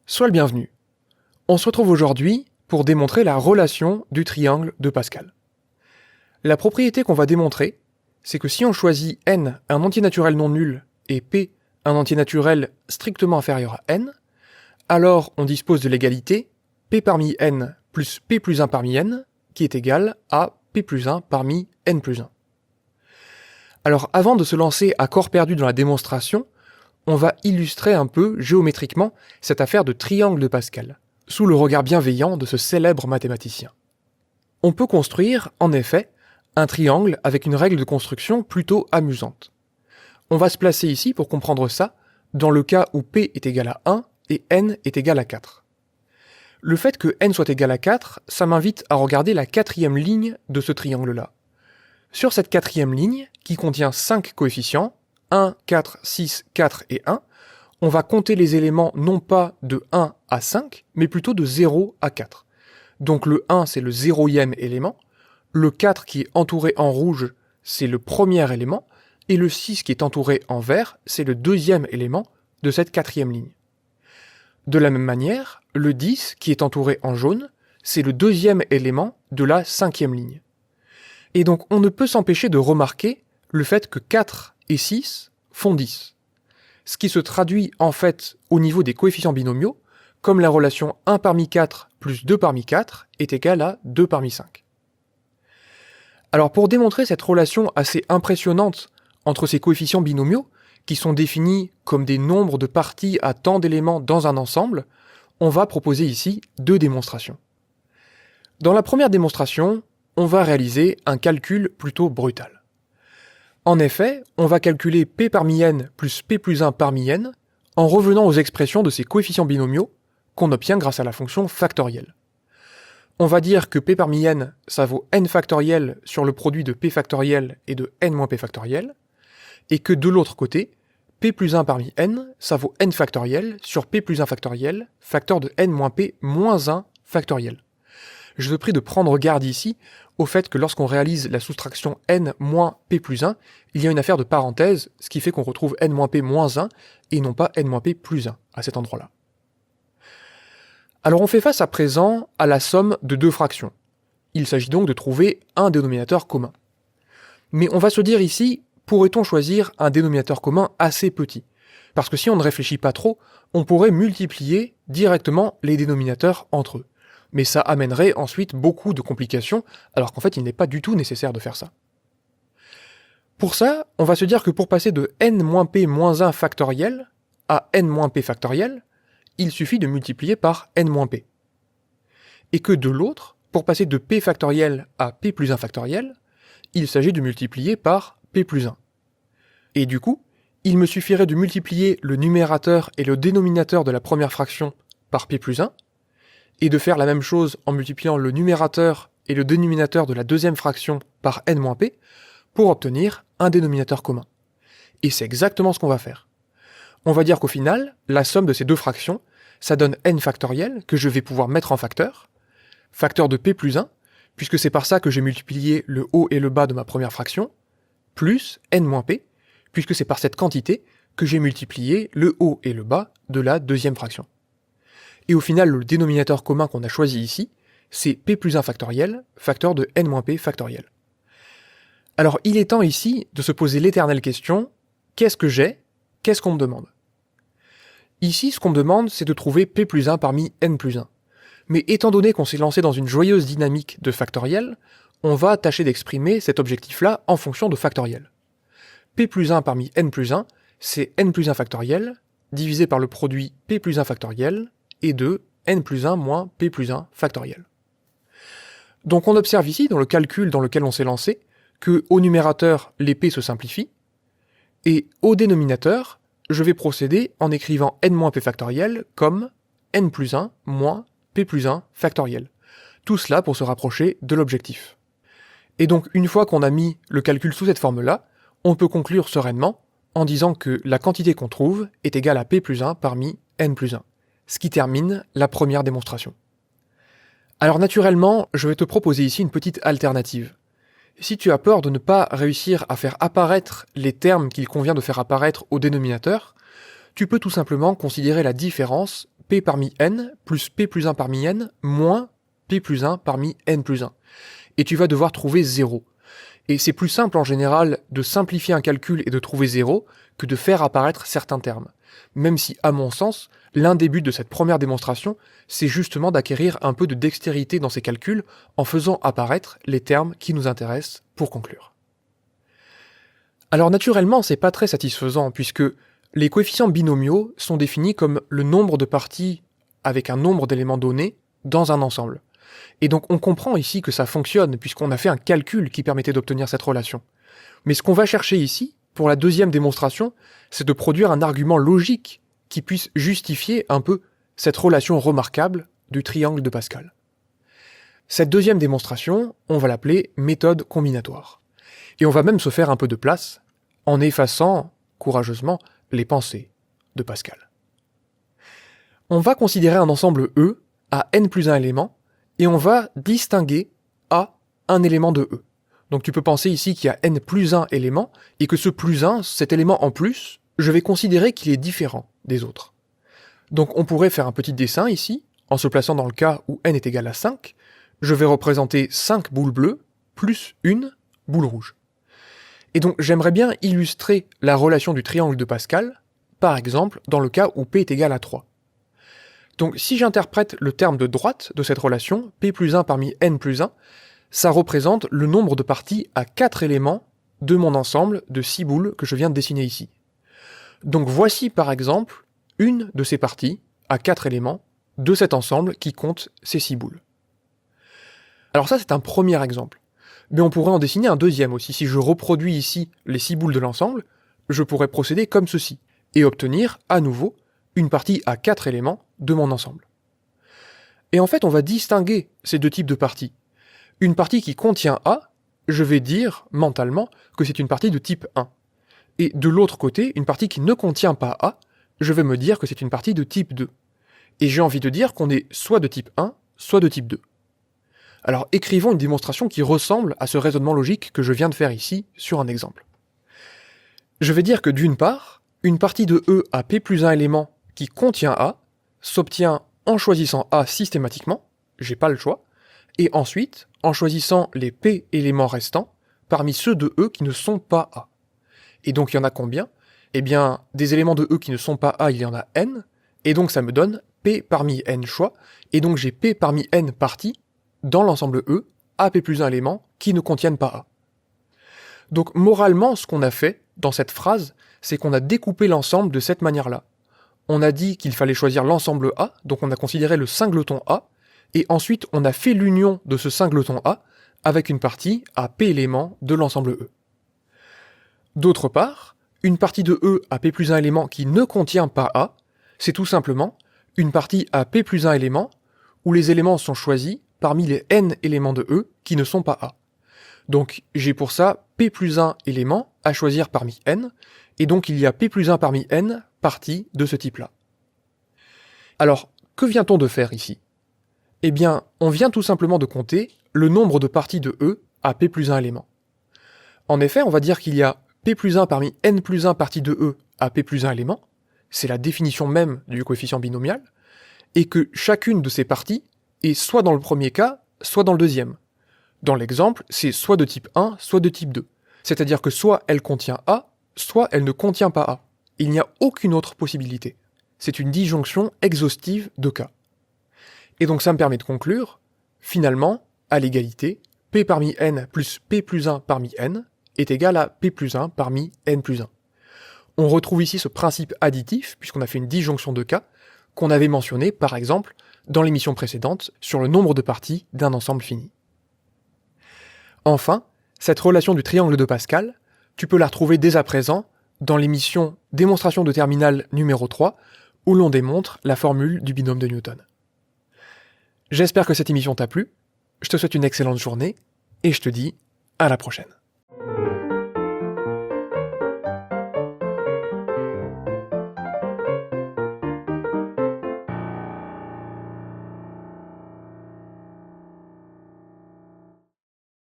Sois le bienvenu. On se retrouve aujourd'hui pour démontrer la relation du triangle de Pascal. La propriété qu'on va démontrer, c'est que si on choisit n un entier naturel non nul et p un entier naturel strictement inférieur à n, alors on dispose de l'égalité p parmi n plus p plus 1 parmi n qui est égal à p plus 1 parmi n plus 1. Alors avant de se lancer à corps perdu dans la démonstration, on va illustrer un peu géométriquement cette affaire de triangle de Pascal, sous le regard bienveillant de ce célèbre mathématicien. On peut construire, en effet, un triangle avec une règle de construction plutôt amusante. On va se placer ici pour comprendre ça, dans le cas où p est égal à 1 et n est égal à 4. Le fait que n soit égal à 4, ça m'invite à regarder la quatrième ligne de ce triangle-là. Sur cette quatrième ligne, qui contient 5 coefficients, 1, 4, 6, 4 et 1, on va compter les éléments non pas de 1 à 5, mais plutôt de 0 à 4. Donc le 1, c'est le 0e élément, le 4 qui est entouré en rouge, c'est le premier élément, et le 6 qui est entouré en vert, c'est le deuxième élément de cette quatrième ligne. De la même manière, le 10 qui est entouré en jaune, c'est le deuxième élément de la cinquième ligne. Et donc on ne peut s'empêcher de remarquer le fait que 4 et 6 font 10. Ce qui se traduit en fait au niveau des coefficients binomiaux comme la relation 1 parmi 4 plus 2 parmi 4 est égale à 2 parmi 5. Alors pour démontrer cette relation assez impressionnante entre ces coefficients binomiaux, qui sont définis comme des nombres de parties à tant d'éléments dans un ensemble, on va proposer ici deux démonstrations. Dans la première démonstration, on va réaliser un calcul plutôt brutal. En effet, on va calculer p parmi n plus p plus 1 parmi n en revenant aux expressions de ces coefficients binomiaux qu'on obtient grâce à la fonction factorielle. On va dire que p parmi n, ça vaut n factoriel sur le produit de p factoriel et de n moins p factoriel, et que de l'autre côté, p plus 1 parmi n, ça vaut n factoriel sur p plus 1 factoriel, facteur de n moins p moins 1 factoriel. Je te prie de prendre garde ici au fait que lorsqu'on réalise la soustraction n moins p plus 1, il y a une affaire de parenthèse, ce qui fait qu'on retrouve n moins p moins 1 et non pas n moins p plus 1 à cet endroit-là. Alors on fait face à présent à la somme de deux fractions. Il s'agit donc de trouver un dénominateur commun. Mais on va se dire ici, pourrait-on choisir un dénominateur commun assez petit? Parce que si on ne réfléchit pas trop, on pourrait multiplier directement les dénominateurs entre eux. Mais ça amènerait ensuite beaucoup de complications, alors qu'en fait il n'est pas du tout nécessaire de faire ça. Pour ça, on va se dire que pour passer de n moins p moins 1 factoriel à n moins p factoriel, il suffit de multiplier par n moins p. Et que de l'autre, pour passer de p factoriel à p plus 1 factoriel, il s'agit de multiplier par p plus 1. Et du coup, il me suffirait de multiplier le numérateur et le dénominateur de la première fraction par p plus 1, et de faire la même chose en multipliant le numérateur et le dénominateur de la deuxième fraction par n moins p, pour obtenir un dénominateur commun. Et c'est exactement ce qu'on va faire. On va dire qu'au final, la somme de ces deux fractions, ça donne n factoriel que je vais pouvoir mettre en facteur de p plus 1, puisque c'est par ça que j'ai multiplié le haut et le bas de ma première fraction, plus n moins p, puisque c'est par cette quantité que j'ai multiplié le haut et le bas de la deuxième fraction. Et au final, le dénominateur commun qu'on a choisi ici, c'est p plus 1 factoriel, facteur de n moins p factoriel. Alors il est temps ici de se poser l'éternelle question, qu'est-ce que j'ai? Qu'est-ce qu'on me demande? Ici, ce qu'on me demande, c'est de trouver p plus 1 parmi n plus 1. Mais étant donné qu'on s'est lancé dans une joyeuse dynamique de factoriel, on va tâcher d'exprimer cet objectif-là en fonction de factoriel. p plus 1 parmi n plus 1, c'est n plus 1 factoriel, divisé par le produit p plus 1 factoriel, et de n plus 1 moins p plus 1 factoriel. Donc on observe ici, dans le calcul dans lequel on s'est lancé, que au numérateur, les p se simplifient, et au dénominateur, je vais procéder en écrivant n moins p factoriel comme n plus 1 moins p plus 1 factoriel. Tout cela pour se rapprocher de l'objectif. Et donc une fois qu'on a mis le calcul sous cette forme-là, on peut conclure sereinement en disant que la quantité qu'on trouve est égale à p plus 1 parmi n plus 1. Ce qui termine la première démonstration. Alors naturellement, je vais te proposer ici une petite alternative. Si tu as peur de ne pas réussir à faire apparaître les termes qu'il convient de faire apparaître au dénominateur, tu peux tout simplement considérer la différence P parmi n plus P plus 1 parmi n moins P plus 1 parmi n plus 1. Et tu vas devoir trouver 0. Et c'est plus simple en général de simplifier un calcul et de trouver 0 que de faire apparaître certains termes. Même si, à mon sens, l'un des buts de cette première démonstration, c'est justement d'acquérir un peu de dextérité dans ces calculs en faisant apparaître les termes qui nous intéressent pour conclure. Alors naturellement, c'est pas très satisfaisant puisque les coefficients binomiaux sont définis comme le nombre de parties avec un nombre d'éléments donnés dans un ensemble. Et donc on comprend ici que ça fonctionne puisqu'on a fait un calcul qui permettait d'obtenir cette relation. Mais ce qu'on va chercher ici, pour la deuxième démonstration, c'est de produire un argument logique qui puisse justifier un peu cette relation remarquable du triangle de Pascal. Cette deuxième démonstration, on va l'appeler méthode combinatoire. Et on va même se faire un peu de place en effaçant, courageusement, les pensées de Pascal. On va considérer un ensemble E à n plus 1 éléments, et on va distinguer A un élément de E. Donc tu peux penser ici qu'il y a n plus 1 éléments, et que ce plus 1, cet élément en plus, je vais considérer qu'il est différent des autres. Donc on pourrait faire un petit dessin ici, en se plaçant dans le cas où n est égal à 5, je vais représenter 5 boules bleues plus une boule rouge. Et donc j'aimerais bien illustrer la relation du triangle de Pascal, par exemple dans le cas où P est égal à 3. Donc si j'interprète le terme de droite de cette relation, P plus 1 parmi n plus 1, ça représente le nombre de parties à 4 éléments de mon ensemble de 6 boules que je viens de dessiner ici. Donc voici par exemple une de ces parties à 4 éléments de cet ensemble qui compte ces 6 boules. Alors ça c'est un premier exemple. Mais on pourrait en dessiner un deuxième aussi. Si je reproduis ici les 6 boules de l'ensemble, je pourrais procéder comme ceci, et obtenir, à nouveau, une partie à 4 éléments de mon ensemble. Et en fait, on va distinguer ces deux types de parties. Une partie qui contient A, je vais dire, mentalement, que c'est une partie de type 1. Et de l'autre côté, une partie qui ne contient pas A, je vais me dire que c'est une partie de type 2. Et j'ai envie de dire qu'on est soit de type 1, soit de type 2. Alors écrivons une démonstration qui ressemble à ce raisonnement logique que je viens de faire ici sur un exemple. Je vais dire que d'une part, une partie de E à P plus 1 élément qui contient A s'obtient en choisissant A systématiquement, j'ai pas le choix, et ensuite en choisissant les P éléments restants parmi ceux de E qui ne sont pas A. Et donc il y en a combien ? Eh bien, des éléments de E qui ne sont pas A, il y en a n, et donc ça me donne P parmi n choix, et donc j'ai P parmi n parties dans l'ensemble E, à P plus 1 éléments qui ne contiennent pas A. Donc moralement, ce qu'on a fait dans cette phrase, c'est qu'on a découpé l'ensemble de cette manière-là. On a dit qu'il fallait choisir l'ensemble A, donc on a considéré le singleton A, et ensuite on a fait l'union de ce singleton A avec une partie à P éléments de l'ensemble E. D'autre part, une partie de E à P plus 1 élément qui ne contient pas A, c'est tout simplement une partie à P plus 1 élément où les éléments sont choisis parmi les n éléments de E qui ne sont pas A. Donc j'ai pour ça P plus 1 éléments à choisir parmi n, et donc il y a P plus 1 parmi n parties de ce type-là. Alors, que vient-on de faire ici ? Eh bien, on vient tout simplement de compter le nombre de parties de E à P plus 1 éléments. En effet, on va dire qu'il y a P plus 1 parmi n plus 1 parties de E à P plus 1 éléments, c'est la définition même du coefficient binomial, et que chacune de ces parties est soit dans le premier cas, soit dans le deuxième. Dans l'exemple, c'est soit de type 1, soit de type 2. C'est-à-dire que soit elle contient A, soit elle ne contient pas A. Il n'y a aucune autre possibilité. C'est une disjonction exhaustive de cas. Et donc ça me permet de conclure, finalement, à l'égalité, P parmi n plus P plus 1 parmi n est égal à P plus 1 parmi n plus 1. On retrouve ici ce principe additif, puisqu'on a fait une disjonction de cas, qu'on avait mentionné, par exemple, dans l'émission précédente, sur le nombre de parties d'un ensemble fini. Enfin, cette relation du triangle de Pascal, tu peux la retrouver dès à présent dans l'émission Démonstration de terminale numéro 3, où l'on démontre la formule du binôme de Newton. J'espère que cette émission t'a plu, je te souhaite une excellente journée, et je te dis à la prochaine.